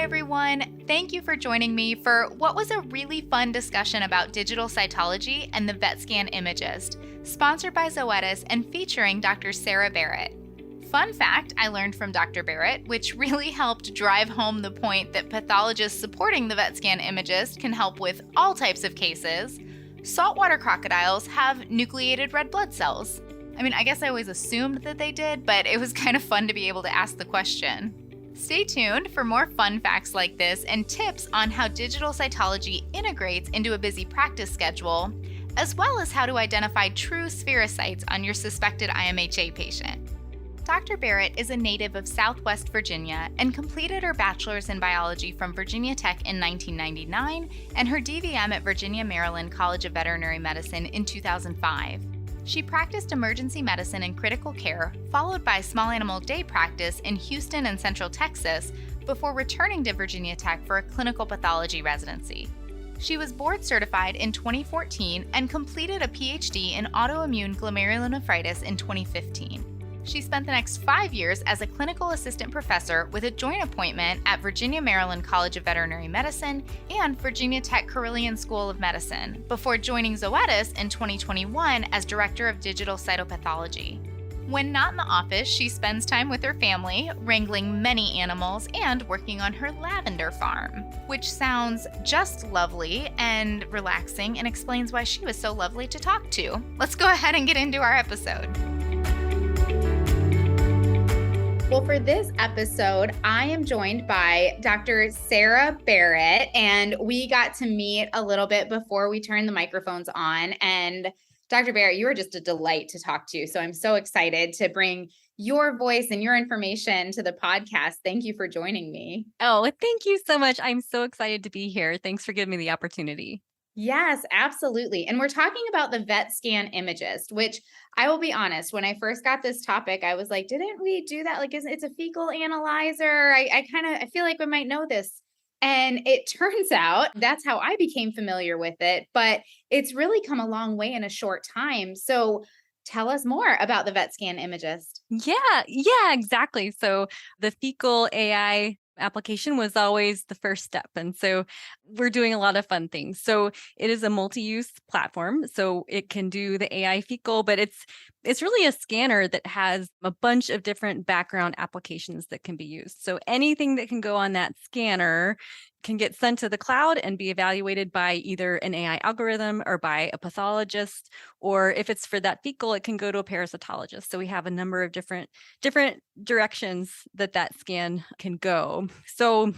everyone. Thank you for joining me for what was a really fun discussion about digital cytology and the Vetscan IMAGYST, sponsored by Zoetis and featuring Dr. Sarah Barrett. Fun fact I learned from Dr. Barrett, which really helped drive home the point that pathologists supporting the Vetscan IMAGYST can help with all types of cases. Saltwater crocodiles have nucleated red blood cells. I mean, I guess I always assumed that they did, but it was kind of fun to be able to ask the question. Stay tuned for more fun facts like this and tips on how digital cytology integrates into a busy practice schedule, as well as how to identify true spherocytes on your suspected IMHA patient. Dr. Barrett is a native of Southwest Virginia and completed her bachelor's in biology from Virginia Tech in 1999 and her DVM at Virginia Maryland College of Veterinary Medicine in 2005. She practiced emergency medicine and critical care, followed by small animal day practice in Houston and Central Texas, before returning to Virginia Tech for a clinical pathology residency. She was board certified in 2014 and completed a PhD in autoimmune glomerulonephritis in 2015. She spent the next 5 years as a clinical assistant professor with a joint appointment at Virginia Maryland College of Veterinary Medicine and Virginia Tech Carilion School of Medicine before joining Zoetis in 2021 as director of digital cytopathology. When not in the office, she spends time with her family, wrangling many animals and working on her lavender farm, which sounds just lovely and relaxing and explains why she was so lovely to talk to. Let's go ahead and get into our episode. Well, for this episode, I am joined by Dr. Sarah Barrett, and we got to meet a little bit before we turned the microphones on. And Dr. Barrett, you are just a delight to talk to. So I'm so excited to bring your voice and your information to the podcast. Thank you for joining me. Oh, thank you so much. I'm so excited to be here. Thanks for giving me the opportunity. Yes, absolutely. And we're talking about the Vetscan IMAGYST, which I will be honest, when I first got this topic, I was like, didn't we do that? Like, it's a fecal analyzer. I feel like we might know this. And it turns out that's how I became familiar with it, but it's really come a long way in a short time. So tell us more about the Vetscan IMAGYST. Yeah, exactly. So the fecal AI application was always the first step. And so we're doing a lot of fun things. So it is a multi-use platform. So it can do the AI fecal, but it's really a scanner that has a bunch of different background applications that can be used. So anything that can go on that scanner can get sent to the cloud and be evaluated by either an AI algorithm or by a pathologist, or if it's for that fecal, it can go to a parasitologist. So we have a number of different directions that scan can go. So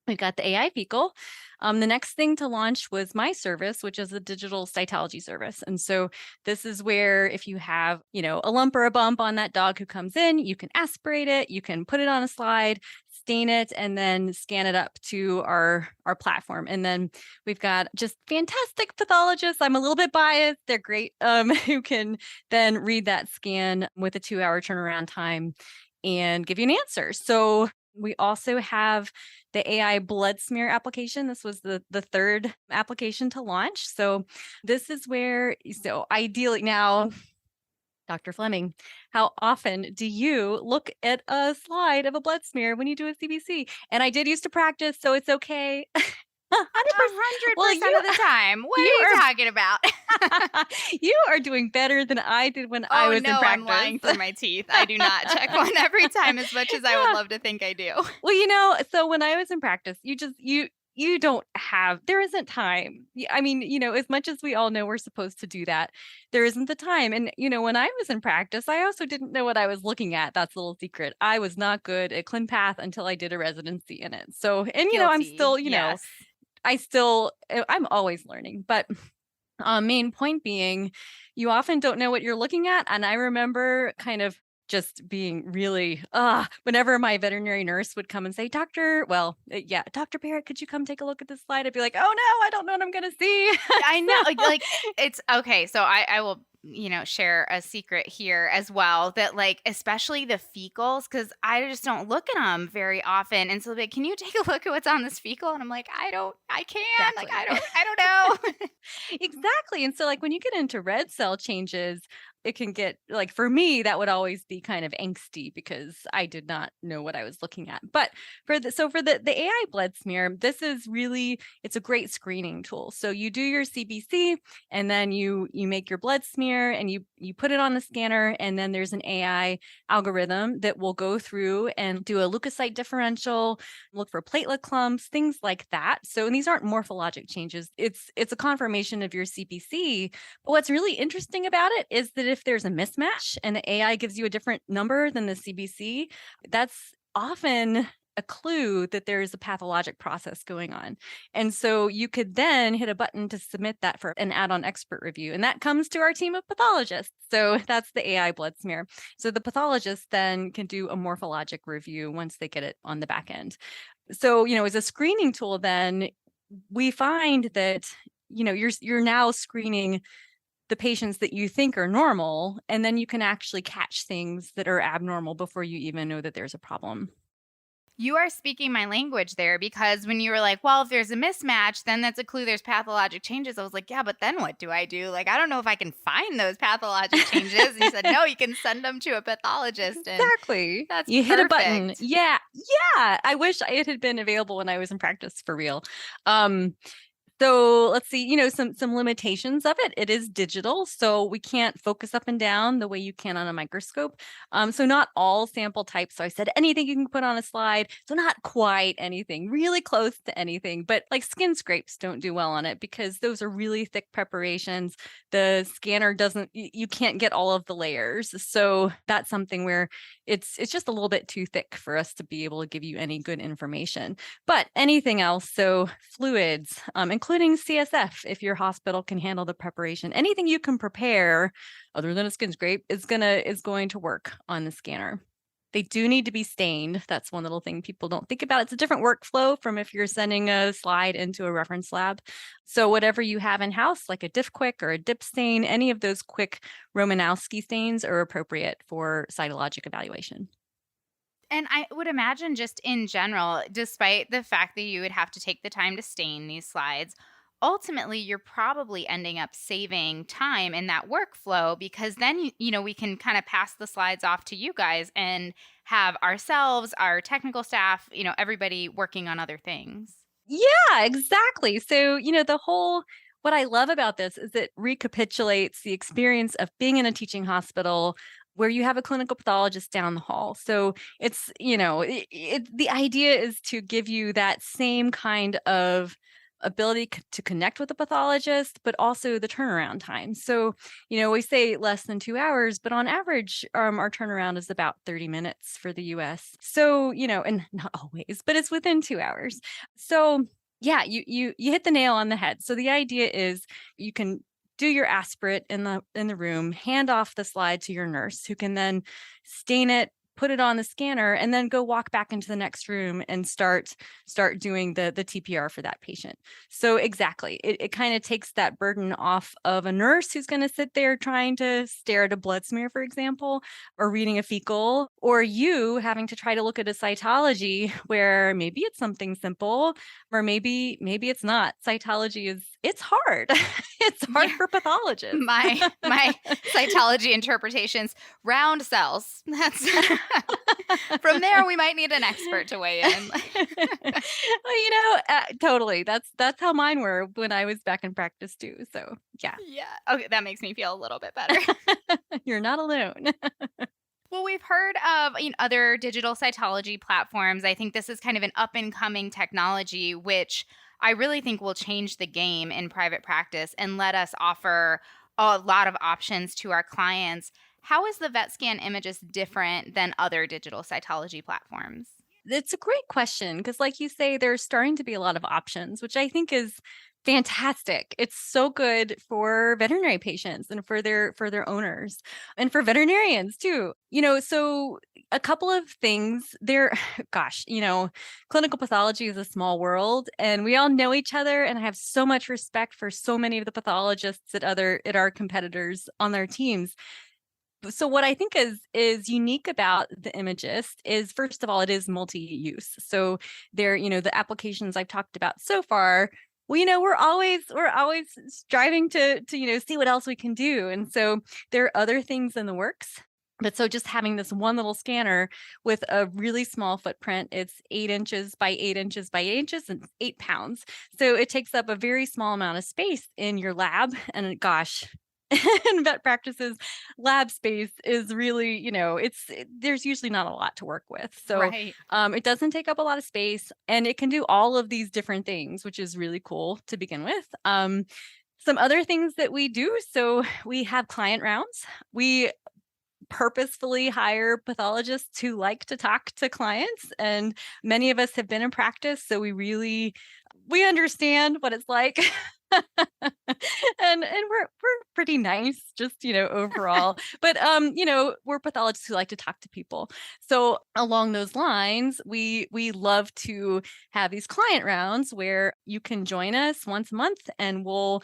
we've got the AI fecal. The next thing to launch was my service, which is a digital cytology service. And so this is where if you have, a lump or a bump on that dog who comes in, you can aspirate it, you can put it on a slide, stain it, and then scan it up to our platform. And then we've got just fantastic pathologists. I'm a little bit biased. They're great, who can then read that scan with a 2-hour turnaround time and give you an answer. So we also have the AI blood smear application. This was the third application to launch. So this is where, ideally now, Dr. Fleming, how often do you look at a slide of a blood smear when you do a CBC? And I did used to practice, so it's okay. 100% of the time. What are you talking about? You are doing better than I did when I was in practice. I'm lying through my teeth. I do not check one every time as much as I would love to think I do. Well, so when I was in practice, you don't have, there isn't time. I mean, as much as we all know we're supposed to do that, there isn't the time. And, when I was in practice, I also didn't know what I was looking at. That's a little secret. I was not good at ClinPath until I did a residency in it. So, and, I'm still, yes. I'm always learning, but main point being, you often don't know what you're looking at. And I remember kind of just being really, whenever my veterinary nurse would come and say, Dr. Barrett, could you come take a look at this slide? I'd be like, oh no, I don't know what I'm going to see. I know, like it's okay. So I will, share a secret here as well that especially the fecals, because I just don't look at them very often. And so can you take a look at what's on this fecal? And I'm like, I can, Exactly. I don't know. Exactly. And so when you get into red cell changes, it can get like, for me, that would always be kind of angsty because I did not know what I was looking at. But for the AI blood smear, this is really, it's a great screening tool. So you do your CBC, and then you make your blood smear, and you put it on the scanner, and then there's an AI algorithm that will go through and do a leukocyte differential, look for platelet clumps, things like that. So, and these aren't morphologic changes. It's a confirmation of your CBC. But what's really interesting about it is that if there's a mismatch and the AI gives you a different number than the CBC, that's often a clue that there is a pathologic process going on. And so you could then hit a button to submit that for an add-on expert review. And that comes to our team of pathologists. So that's the AI blood smear. So the pathologist then can do a morphologic review once they get it on the back end. So, as a screening tool, then we find that, you're now screening the patients that you think are normal, and then you can actually catch things that are abnormal before you even know that there's a problem. You are speaking my language there, because when you were like, well, if there's a mismatch, then that's a clue there's pathologic changes. I was like, yeah, but then what do I do? Like, I don't know if I can find those pathologic changes. And you said, no, you can send them to a pathologist. And Exactly. that's You hit a button. perfect. Yeah. Yeah. I wish it had been available when I was in practice for real. So let's see, some limitations of it. It is digital, so we can't focus up and down the way you can on a microscope. So not all sample types. So I said anything you can put on a slide. So not quite anything, really close to anything, but like skin scrapes don't do well on it because those are really thick preparations. The scanner doesn't, you can't get all of the layers. So that's something where it's just a little bit too thick for us to be able to give you any good information. But anything else, so fluids, including CSF, if your hospital can handle the preparation, anything you can prepare other than a skin scrape is going to work on the scanner. They do need to be stained. That's one little thing people don't think about. It's a different workflow from if you're sending a slide into a reference lab. So whatever you have in-house, like a diff quick or a dip stain, any of those quick Romanowski stains are appropriate for cytologic evaluation. And I would imagine, just in general, despite the fact that you would have to take the time to stain these slides, ultimately you're probably ending up saving time in that workflow, because then we can kind of pass the slides off to you guys and have ourselves, our technical staff, everybody working on other things. Yeah, exactly. So, what I love about this is it recapitulates the experience of being in a teaching hospital where you have a clinical pathologist down the hall. So it's, the idea is to give you that same kind of ability to connect with the pathologist, but also the turnaround time. So, we say less than 2 hours, but on average, our turnaround is about 30 minutes for the US. So, and not always, but it's within 2 hours. So yeah, you hit the nail on the head. So the idea is you can do your aspirate in the room, hand off the slide to your nurse, who can then stain it, put it on the scanner, and then go walk back into the next room and start doing the TPR for that patient. So exactly, it kind of takes that burden off of a nurse who's going to sit there trying to stare at a blood smear, for example, or reading a fecal, or you having to try to look at a cytology where maybe it's something simple, or maybe it's not. Cytology it's hard. It's hard for pathologists. My cytology interpretations, round cells. That's from there, we might need an expert to weigh in. Well, totally. That's how mine were when I was back in practice too. So yeah. Yeah. Okay, that makes me feel a little bit better. You're not alone. Well, we've heard of other digital cytology platforms. I think this is kind of an up and coming technology, which I really think will change the game in private practice and let us offer a lot of options to our clients. How is the Vetscan IMAGYST different than other digital cytology platforms? It's a great question because, like you say, there's starting to be a lot of options, which I think is fantastic. It's so good for veterinary patients and for their owners and for veterinarians too. So a couple of things there. Gosh, clinical pathology is a small world, and we all know each other. And I have so much respect for so many of the pathologists at our competitors on their teams. So what I think is unique about the IMAGYST is, first of all, it is multi-use. So the applications I've talked about so far Well, we're always striving to see what else we can do. And so there are other things in the works. But so just having this one little scanner with a really small footprint, it's 8 inches by 8 inches by 8 inches and 8 pounds. So it takes up a very small amount of space in your lab. And gosh, in vet practices, lab space is really, there's usually not a lot to work with. So Right. it doesn't take up a lot of space, and it can do all of these different things, which is really cool to begin with. Some other things that we do. So we have client rounds. We purposefully hire pathologists who like to talk to clients, and many of us have been in practice, so we understand what it's like. and we're pretty nice, just overall. But we're pathologists who like to talk to people. So along those lines, we love to have these client rounds where you can join us once a month, and we're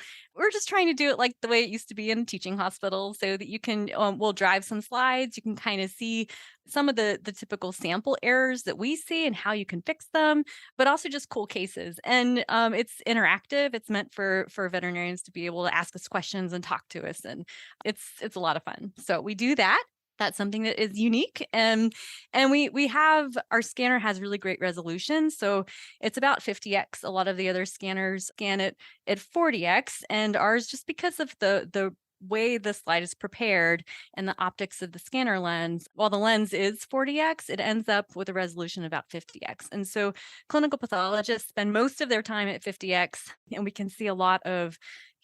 just trying to do it like the way it used to be in teaching hospitals, so that you can we'll drive some slides. You can kind of see some of the typical sample errors that we see and how you can fix them, but also just cool cases. And it's interactive. It's meant for veterinarians to be able to ask us questions and talk to us, and it's a lot of fun. So we do that. That's something that is unique. And we have, our scanner has really great resolution. So it's about 50x. A lot of the other scanners scan it at 40x, and ours, just because of the way the slide is prepared and the optics of the scanner lens, while the lens is 40x, it ends up with a resolution of about 50x. And so clinical pathologists spend most of their time at 50x, and we can see a lot of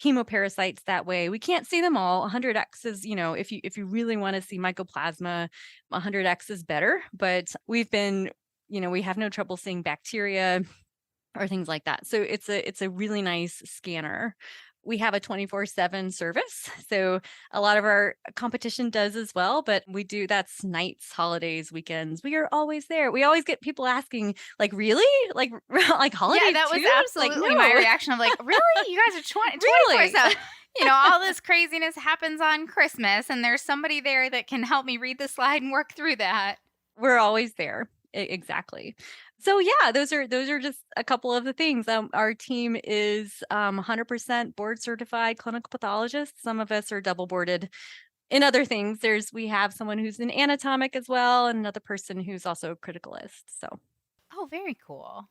hemoparasites that way. We can't see them all. 100x is, if you really want to see mycoplasma, 100x is better, but we have no trouble seeing bacteria or things like that. So it's a really nice scanner. We have a 24/7 service. So a lot of our competition does as well, but that's nights, holidays, weekends. We are always there. We always get people asking, like, really? Like, like holidays Yeah, that was too? absolutely Like, my no. reaction of like, really? You guys are 20, Really? 24/7. All this craziness happens on Christmas, and there's somebody there that can help me read the slide and work through that. We're always there. Exactly. So yeah, those are just a couple of the things. Our team is 100% board certified clinical pathologists. Some of us are double boarded in other things. We have someone who's an anatomic as well, and another person who's also a criticalist. So Oh, very cool.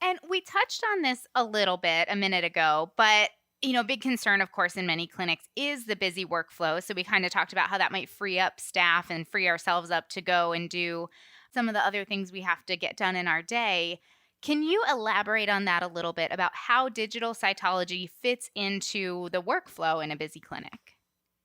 And we touched on this a little bit a minute ago, but big concern, of course, in many clinics is the busy workflow. So we kind of talked about how that might free up staff and free ourselves up to go and do some of the other things we have to get done in our day. Can you elaborate on that a little bit about how digital cytology fits into the workflow in a busy clinic?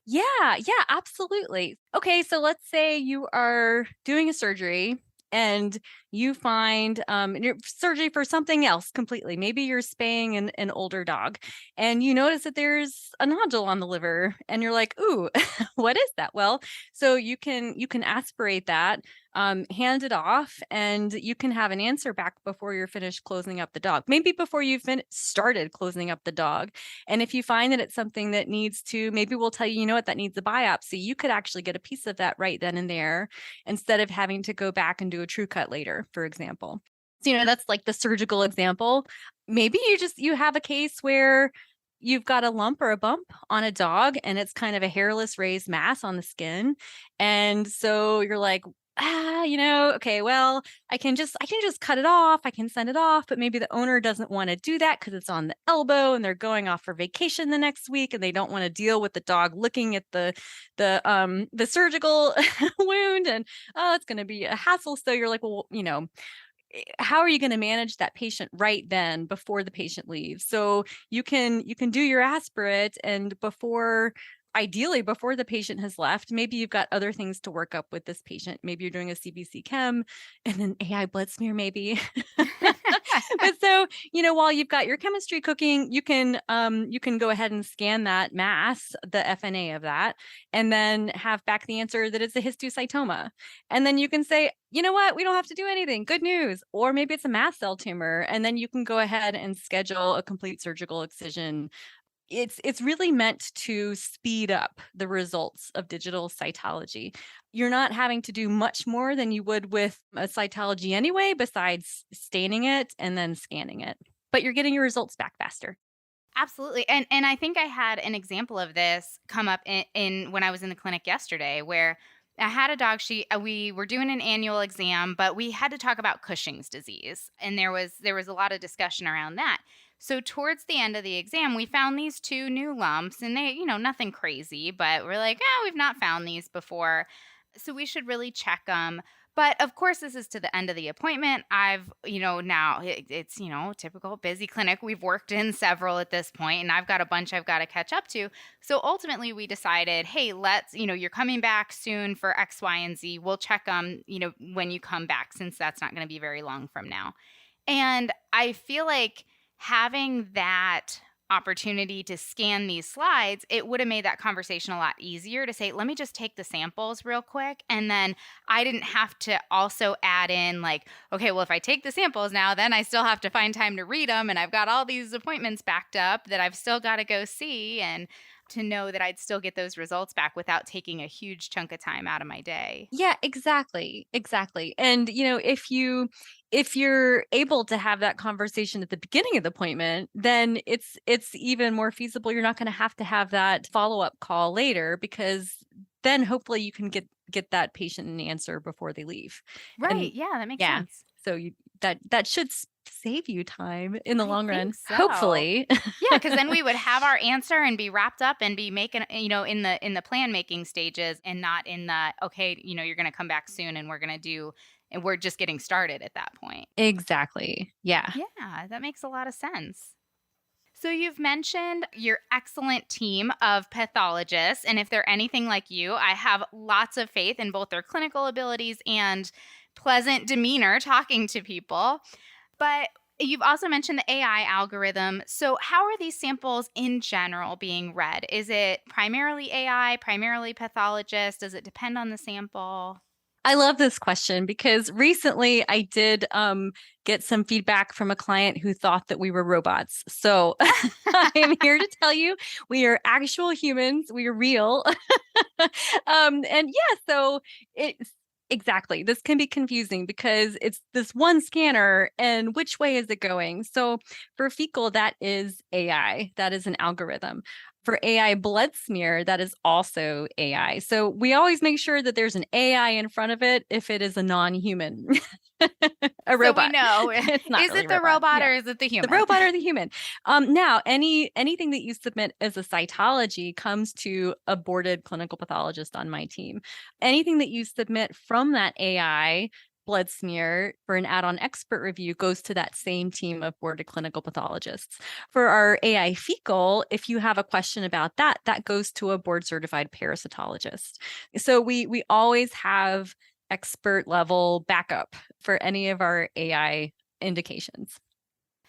yeah, absolutely. Okay, so let's say you are doing a surgery and you find your surgery for something else completely. Maybe you're spaying an older dog, and you notice that there's a nodule on the liver, and you're like, "Ooh, what is that?" Well, so you can aspirate that, hand it off, and you can have an answer back before you're finished closing up the dog. Maybe before you've started closing up the dog. And if you find that it's something that maybe we'll tell you, that needs a biopsy. You could actually get a piece of that right then and there, instead of having to go back and do a true cut later, for example. So, that's like the surgical example. Maybe you have a case where you've got a lump or a bump on a dog, and it's kind of a hairless raised mass on the skin. And so you're like, okay, well, I can just cut it off. I can send it off, but maybe the owner doesn't want to do that because it's on the elbow and they're going off for vacation the next week, and they don't want to deal with the dog looking at the surgical wound, and it's going to be a hassle. So you're like, well, how are you going to manage that patient right then before the patient leaves? So you can do your aspirate, and ideally before the patient has left. Maybe you've got other things to work up with this patient. Maybe you're doing a CBC chem and an AI blood smear, maybe. But so, while you've got your chemistry cooking, you can go ahead and scan that mass, the FNA of that, and then have back the answer that it's a histiocytoma. And then you can say, you know what, we don't have to do anything. Good news. Or maybe it's a mast cell tumor. And then you can go ahead and schedule a complete surgical excision. It's really meant to speed up the results of digital cytology. You're not having to do much more than you would with a cytology anyway, besides staining it and then scanning it. But you're getting your results back faster. Absolutely. And I think I had an example of this come up in when I was in the clinic yesterday where I had a dog. We were doing an annual exam, but we had to talk about Cushing's disease, and there was a lot of discussion around that. So towards the end of the exam, we found these two new lumps, and they, nothing crazy, but we're like, oh, we've not found these before, so we should really check them. But of course, this is to the end of the appointment. Now it's, typical busy clinic. We've worked in several at this point, and I've got a bunch I've got to catch up to. So ultimately, we decided, hey, you're coming back soon for X, Y, and Z. We'll check them, when you come back, since that's not going to be very long from now. And I feel like having that opportunity to scan these slides, it would have made that conversation a lot easier to say, let me just take the samples real quick. And then I didn't have to also add in, like, okay, well, if I take the samples now, then I still have to find time to read them. And I've got all these appointments backed up that I've still got to go see. And to know that I'd still get those results back without taking a huge chunk of time out of my day. Yeah, exactly. Exactly. And if you're able to have that conversation at the beginning of the appointment, then it's even more feasible. You're not going to have that follow-up call later, because then hopefully you can get that patient an answer before they leave. And Right. Yeah, that makes yeah, sense. so that should save you time in the I long think run, so. hopefully. Yeah, because then we would have our answer and be wrapped up and be making, in the plan making stages, and not in the, okay, you're going to come back soon and we're just getting started at that point. Exactly. Yeah. Yeah, that makes a lot of sense. So you've mentioned your excellent team of pathologists, and if they're anything like you, I have lots of faith in both their clinical abilities and pleasant demeanor talking to people. But you've also mentioned the AI algorithm. So, how are these samples in general being read? Is it primarily AI, primarily pathologist? Does it depend on the sample? I love this question because recently I did get some feedback from a client who thought that we were robots. So I am here to tell you we are actual humans. We are real. And yeah, so it's exactly, this can be confusing because it's this one scanner and which way is it going? So for fecal, that is AI, that is an algorithm. For AI blood smear, that is also AI. So we always make sure that there's an AI in front of it if it is a non-human, a So we robot. know, It's not is really it a the robot. robot Yeah. or is it the The human? robot or the human. Now, anything that you submit as a cytology comes to a boarded clinical pathologist on my team. Anything that you submit from that AI blood smear for an add-on expert review goes to that same team of boarded clinical pathologists. For our AI fecal, if you have a question about that, that goes to a board certified parasitologist. So we always have expert level backup for any of our AI indications.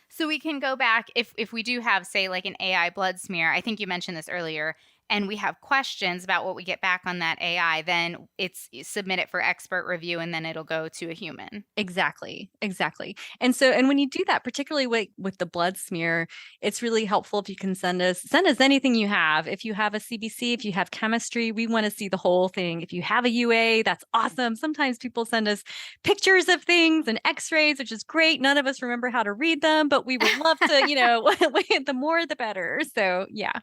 So we can go back if we do have, say, like an AI blood smear. I think you mentioned this earlier, and we have questions about what we get back on that AI, then it's submit it for expert review, and then it'll go to a human. Exactly, exactly. And when you do that, particularly with the blood smear, it's really helpful if you can send us anything you have. If you have a CBC, if you have chemistry, we want to see the whole thing. If you have a UA, that's awesome. Sometimes people send us pictures of things and x-rays, which is great. None of us remember how to read them, but we would love to, the more the better. So, yeah.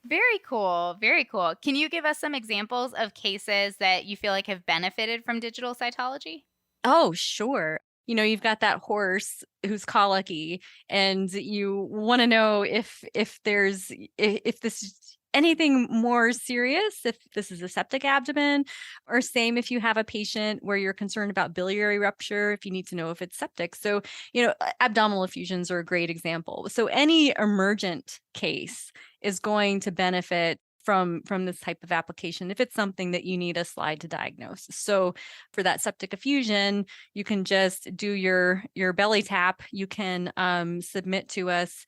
Very cool. Very cool. Can you give us some examples of cases that you feel like have benefited from digital cytology? Oh, sure. You've got that horse who's colicky and you want to know if there's if this is anything more serious, if this is a septic abdomen, or same if you have a patient where you're concerned about biliary rupture, if you need to know if it's septic. So, abdominal effusions are a great example. So any emergent case is going to benefit from this type of application if it's something that you need a slide to diagnose. So for that septic effusion, you can just do your belly tap. You can submit to us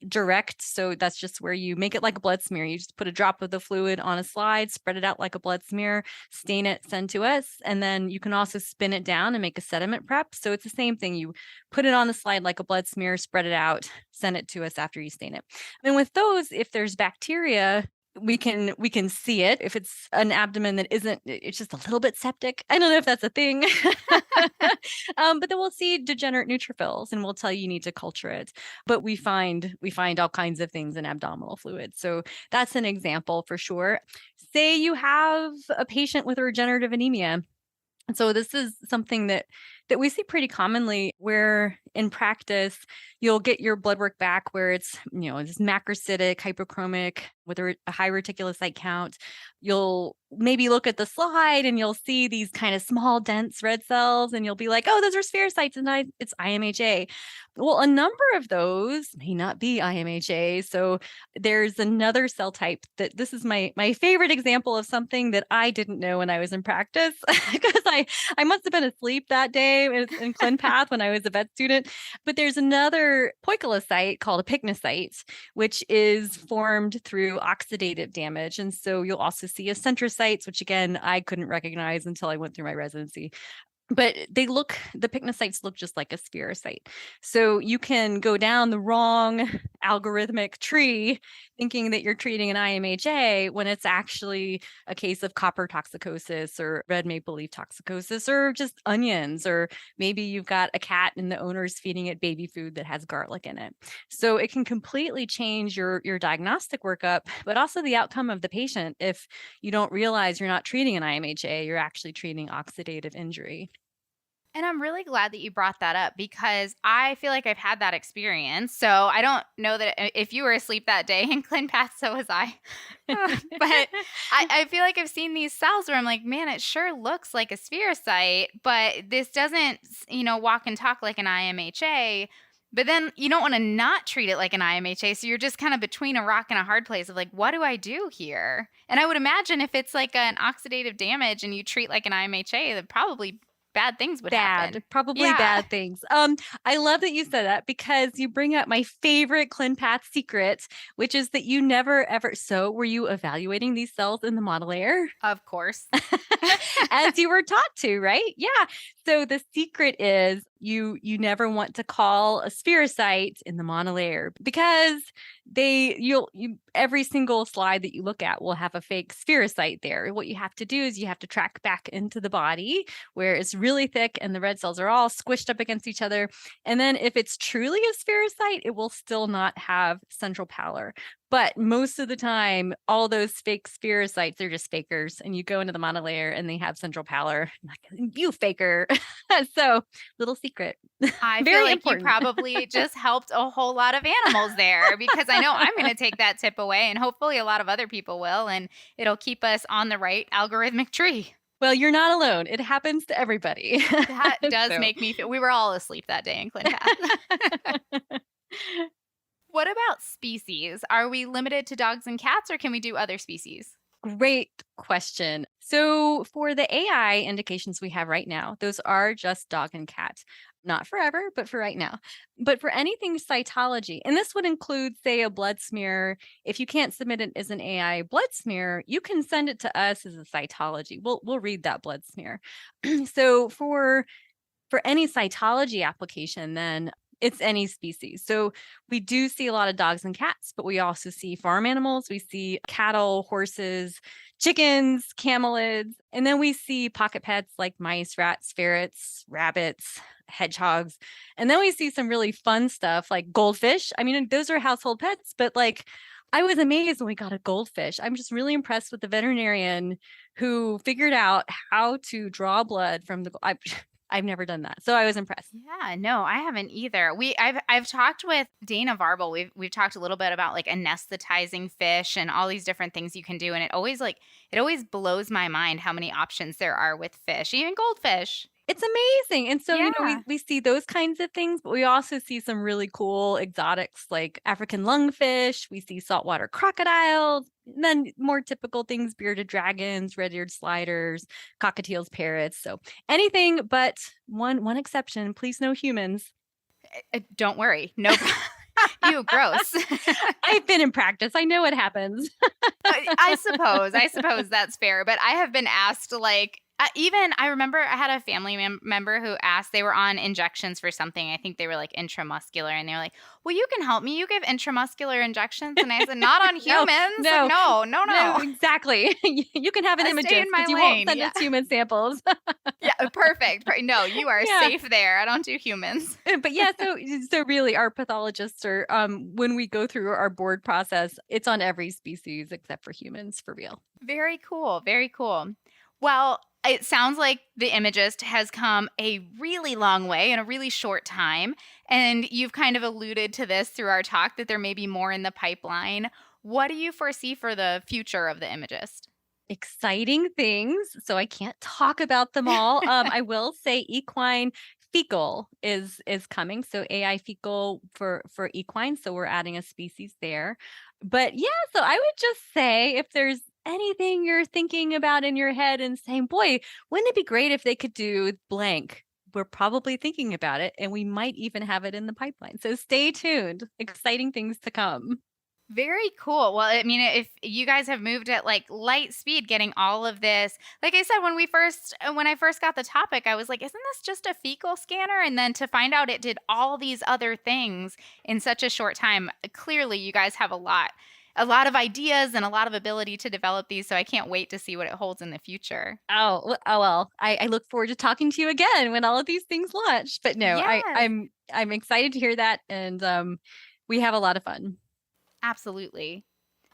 direct. So that's just where you make it like a blood smear. You just put a drop of the fluid on a slide, spread it out like a blood smear, stain it, send to us. And then you can also spin it down and make a sediment prep. So it's the same thing. You put it on the slide like a blood smear, spread it out, send it to us after you stain it. And with those, if there's bacteria we can see it. If it's an abdomen that isn't, it's just a little bit septic. I don't know if that's a thing. But then we'll see degenerate neutrophils and we'll tell you need to culture it. But we find all kinds of things in abdominal fluid. So that's an example for sure. Say you have a patient with a regenerative anemia. And so this is something that we see pretty commonly, where in practice you'll get your blood work back where it's, it's macrocytic, hypochromic with a high reticulocyte count. You'll maybe look at the slide and you'll see these kind of small, dense red cells, and you'll be like, oh, those are spherocytes, and it's IMHA. Well, a number of those may not be IMHA. So there's another cell type that this is my favorite example of something that I didn't know when I was in practice, because I must have been asleep that day in ClinPath when I was a vet student. But there's another poikilocyte called a pycnocyte, which is formed through oxidative damage. And so you'll also see centrocytes, which again, I couldn't recognize until I went through my residency. But the pycnocytes look just like a spherocyte. So you can go down the wrong algorithmic tree thinking that you're treating an IMHA when it's actually a case of copper toxicosis or red maple leaf toxicosis or just onions, or maybe you've got a cat and the owner's feeding it baby food that has garlic in it. So it can completely change your diagnostic workup, but also the outcome of the patient if you don't realize you're not treating an IMHA, you're actually treating oxidative injury. And I'm really glad that you brought that up, because I feel like I've had that experience. So I don't know that if you were asleep that day in ClinPath, so was I. But I feel like I've seen these cells where I'm like, man, it sure looks like a spherocyte, but this doesn't, walk and talk like an IMHA. But then you don't want to not treat it like an IMHA. So you're just kind of between a rock and a hard place of like, what do I do here? And I would imagine if it's like an oxidative damage and you treat like an IMHA, that probably bad things would happen. Probably Yeah. bad things. I love that you said that, because you bring up my favorite ClinPath secret, which is that you never ever. So were you evaluating these cells in the monolayer? Of course. As you were taught to, right? Yeah. So the secret is you never want to call a spherocyte in the monolayer, because every single slide that you look at will have a fake spherocyte there. What you have to do is you have to track back into the body where it's really thick and the red cells are all squished up against each other. And then if it's truly a spherocyte, it will still not have central pallor. But most of the time, all those fake spherocytes, they're just fakers. And you go into the monolayer and they have central pallor. I'm like, you faker. So little secret. I Very feel like important. you probably just helped a whole lot of animals there, because I know I'm going to take that tip away, and hopefully a lot of other people will, and it'll keep us on the right algorithmic tree. Well, you're not alone. It happens to everybody. That does So. make me feel we were all asleep that day in ClinPath. What about species? Are we limited to dogs and cats, or can we do other species? Great question. So for the AI indications we have right now, those are just dog and cat. Not forever, but for right now. But for anything cytology, and this would include, say, a blood smear. If you can't submit it as an AI blood smear, you can send it to us as a cytology. We'll read that blood smear. So for any cytology application, then it's any species. So we do see a lot of dogs and cats, but we also see farm animals. We see cattle, horses, chickens, camelids, and then we see pocket pets like mice, rats, ferrets, rabbits, hedgehogs. And then we see some really fun stuff like goldfish. I mean, those are household pets, but like I was amazed when we got a goldfish. I'm just really impressed with the veterinarian who figured out how to draw blood from the I've never done that. So I was impressed. Yeah, no, I haven't either. I've talked with Dana Varble. We've talked a little bit about like anesthetizing fish and all these different things you can do, and it always blows my mind how many options there are with fish, even goldfish. It's amazing. And so, Yeah. we see those kinds of things, but we also see some really cool exotics like African lungfish. We see saltwater crocodiles, and then more typical things, bearded dragons, red-eared sliders, cockatiels, parrots. So anything but one exception, please no humans. Don't worry. No. Ew, gross. I've been in practice. I know what happens. I suppose that's fair. But I have been asked like Even I remember I had a family member who asked, they were on injections for something. I think they were like intramuscular, and they were like, "Well, you can help me. You give intramuscular injections." And I said, "Not on No, humans. no, Like, no. exactly. You can have an I stay imagist, in my but you won't lane." send Yeah. us human samples. Yeah, perfect. No, you are Yeah. safe there. I don't do humans. But yeah, so really our pathologists are when we go through our board process, it's on every species except for humans, for real. Very cool. Very cool. Well, it sounds like the Imagist has come a really long way in a really short time. And you've kind of alluded to this through our talk that there may be more in the pipeline. What do you foresee for the future of the Imagist? Exciting things. So I can't talk about them all. I will say equine fecal is coming. So AI fecal for equine. So we're adding a species there. But yeah, so I would just say if there's anything you're thinking about in your head and saying, boy, wouldn't it be great if they could do blank? We're probably thinking about it, and we might even have it in the pipeline. So stay tuned. Exciting things to come. Very cool. Well, I mean, if you guys have moved at like light speed getting all of this, like I said, when I first got the topic, I was like, isn't this just a fecal scanner? And then to find out it did all these other things in such a short time, clearly you guys have a lot of ideas and a lot of ability to develop these. So I can't wait to see what it holds in the future. Oh well. I look forward to talking to you again when all of these things launch. But no, Yes. I'm excited to hear that, and we have a lot of fun. Absolutely.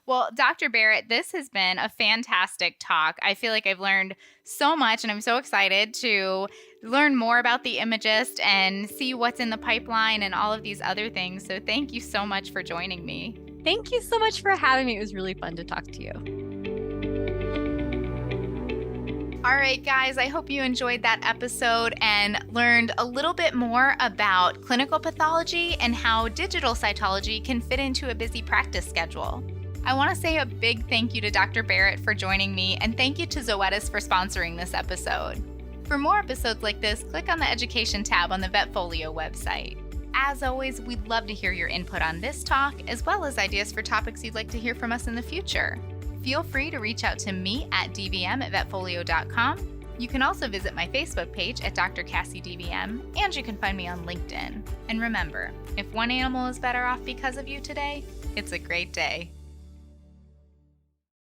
Well, Dr. Barrett, this has been a fantastic talk. I feel like I've learned so much, and I'm so excited to learn more about the Imagist and see what's in the pipeline and all of these other things. So thank you so much for joining me. Thank you so much for having me. It was really fun to talk to you. All right, guys, I hope you enjoyed that episode and learned a little bit more about clinical pathology and how digital cytology can fit into a busy practice schedule. I want to say a big thank you to Dr. Barrett for joining me, and thank you to Zoetis for sponsoring this episode. For more episodes like this, click on the Education tab on the Vetfolio website. As always, we'd love to hear your input on this talk, as well as ideas for topics you'd like to hear from us in the future. Feel free to reach out to me at dvm@vetfolio.com. You can also visit my Facebook page at Dr. Cassie DVM, and you can find me on LinkedIn. And remember, if one animal is better off because of you today, it's a great day.